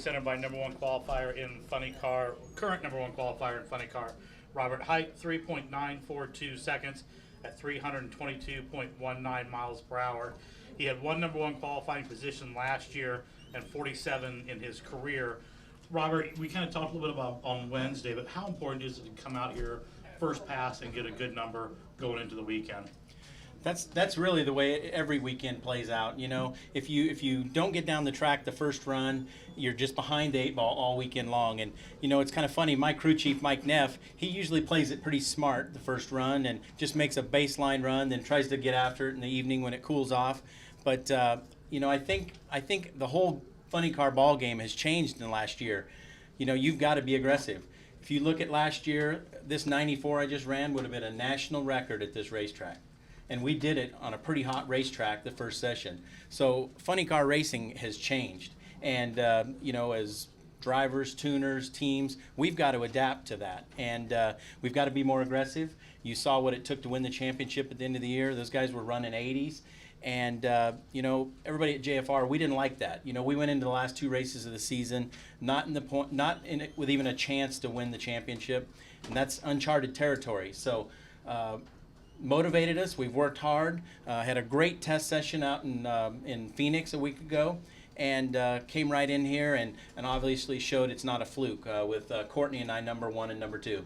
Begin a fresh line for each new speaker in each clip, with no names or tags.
presented by number one qualifier in funny car, current number one qualifier in funny car, Robert Hight, 3.942 seconds at 322.19 miles per hour. He had one number one qualifying position last year and 47 in his career. Robert, we kind of talked a little bit about on Wednesday, but how important is it to come out here first pass and get a good number going into the weekend?
That's really the way every weekend plays out. You know, if you don't get down the track the first run, you're just behind the 8 ball all weekend long. And you know, it's kind of funny. My crew chief, Mike Neff, he usually plays it pretty smart the first run and just makes a baseline run, then tries to get after it in the evening when it cools off. But you know, I think the whole funny car ball game has changed in the last year. You know, you've got to be aggressive. If you look at last year, this 94 I just ran would have been a national record at this racetrack. And we did it on a pretty hot racetrack the first session. So funny car racing has changed. And, you know, as drivers, tuners, teams, we've got to adapt to that. And we've got to be more aggressive. You saw what it took to win the championship at the end of the year. Those guys were running 80s. And, you know, everybody at JFR, we didn't like that. You know, we went into the last 2 races of the season not in it with even a chance to win the championship. And that's uncharted territory. So, motivated us. We've worked hard. Had a great test session out in Phoenix a week ago, and came right in here and obviously showed it's not a fluke with Courtney and I number 1 and number 2.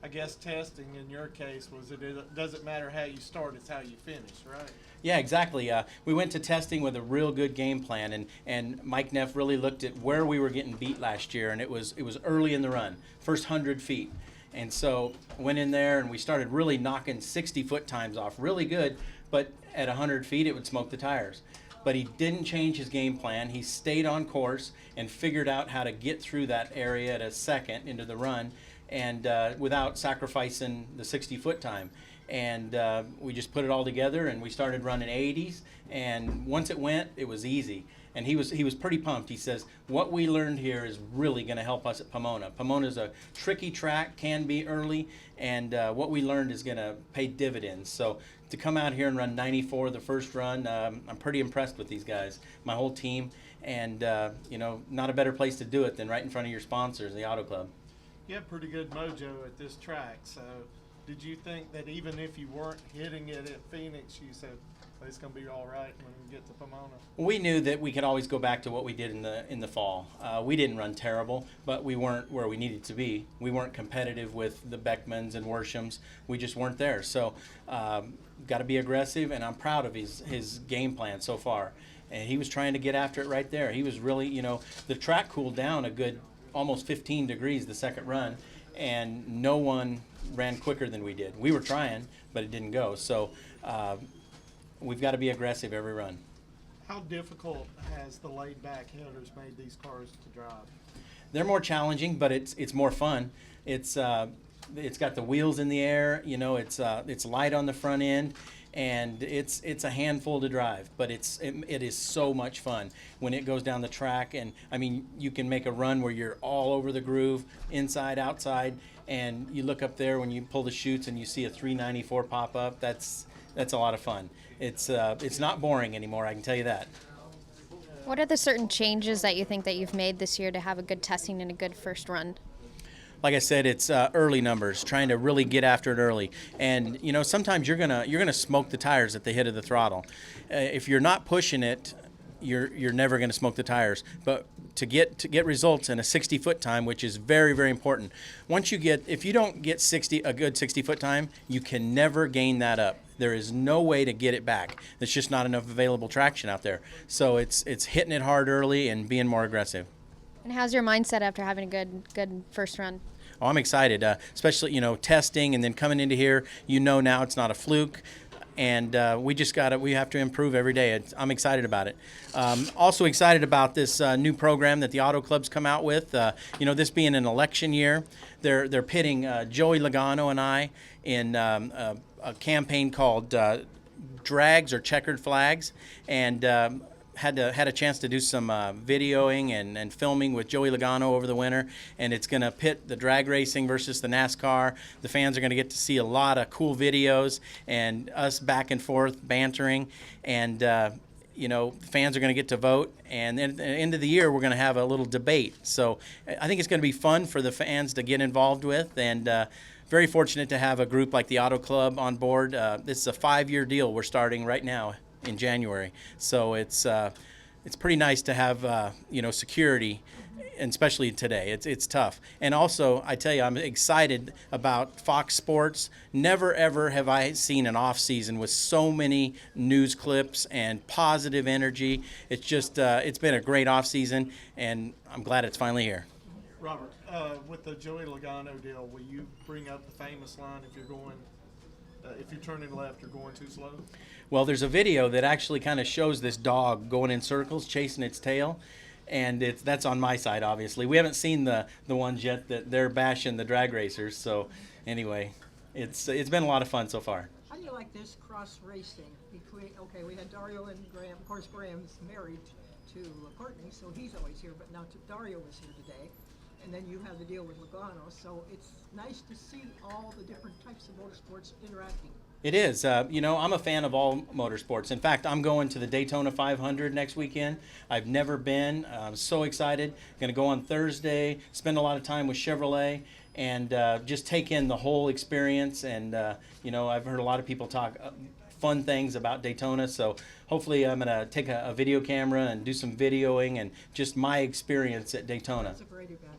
I guess testing in your case was it doesn't matter how you start, it's how you finish, right?
Yeah, exactly. We went to testing with a real good game plan, and Mike Neff really looked at where we were getting beat last year, and it was early in the run, first 100 feet. And so went in there and we started really knocking 60-foot times off, really good, but at 100 feet it would smoke the tires. But he didn't change his game plan. He stayed on course and figured out how to get through that area at a second into the run, and without sacrificing the 60-foot time. And we just put it all together and we started running 80s, and once it went, it was easy. And he was pretty pumped. He says, what we learned here is really going to help us at Pomona. Pomona's a tricky track, can be early, and what we learned is going to pay dividends. So to come out here and run 94 the first run, I'm pretty impressed with these guys, my whole team. And, you know, not a better place to do it than right in front of your sponsors, the Auto Club.
You have pretty good mojo at this track. So did you think that even if you weren't hitting it at Phoenix, you said, it's going to be all right when we get to Pomona?
We knew that we could always go back to what we did in the fall. We didn't run terrible, but we weren't where we needed to be. We weren't competitive with the Beckmans and Worshams. We just weren't there. So got to be aggressive, and I'm proud of his game plan so far. And he was trying to get after it right there. He was really, you know, the track cooled down a good almost 15 degrees the second run, and no one ran quicker than we did. We were trying, but it didn't go. So we've got to be aggressive every run.
How difficult has the laid-back headers made these cars to drive?
They're more challenging, but it's more fun. It's got the wheels in the air. You know, it's light on the front end, and it's a handful to drive. But it is so much fun when it goes down the track. And I mean, you can make a run where you're all over the groove, inside, outside, and you look up there when you pull the chutes and you see a 394 pop up. That's a lot of fun. It's not boring anymore, I can tell you that.
What are the certain changes that you think that you've made this year to have a good testing and a good first run?
Like I said, it's early numbers, trying to really get after it early. And you know, sometimes you're gonna smoke the tires at the hit of the throttle. If you're not pushing it, you're never going to smoke the tires. But to get results in a 60-foot time, which is very, very important. If you don't get a good 60-foot time, you can never gain that up. There is no way to get it back. There's just not enough available traction out there. So it's hitting it hard early and being more aggressive.
And how's your mindset after having a good first run?
Oh, I'm excited, especially, you know, testing and then coming into here. You know, now it's not a fluke. And we have to improve every day. I'm excited about it. Also excited about this new program that the Auto Club's come out with. You know, this being an election year, they're pitting Joey Logano and I in a campaign called Drags or Checkered Flags, and had a chance to do some videoing and filming with Joey Logano over the winter, and it's going to pit the drag racing versus the NASCAR. The fans are going to get to see a lot of cool videos and us back and forth bantering, and fans are going to get to vote, and then at the end of the year we're going to have a little debate. So I think it's going to be fun for the fans to get involved with, and very fortunate to have a group like the Auto Club on board. This is a 5-year deal we're starting right now in January, so it's pretty nice to have security, and especially today. It's tough. And also, I tell you, I'm excited about Fox Sports. Never ever have I seen an off season with so many news clips and positive energy. It's just it's been a great off season, and I'm glad it's finally here.
Robert, with the Joey Logano deal, will you bring up the famous line, if you're turning left, you're going too slow?
Well, there's a video that actually kind of shows this dog going in circles, chasing its tail, and that's on my side, obviously. We haven't seen the ones yet that they're bashing the drag racers. So anyway, it's been a lot of fun so far.
How do you like this cross racing between? Okay, we had Dario and Graham. Of course, Graham's married to Courtney, so he's always here. But now Dario was here today, and then you have the deal with Logano. So it's nice to see all the different types of motorsports interacting.
It is. I'm a fan of all motorsports. In fact, I'm going to the Daytona 500 next weekend. I've never been. I'm so excited. Going to go on Thursday, spend a lot of time with Chevrolet, and just take in the whole experience. And, I've heard a lot of people talk fun things about Daytona. So hopefully I'm going to take a video camera and do some videoing and just my experience at Daytona.
It's a great event.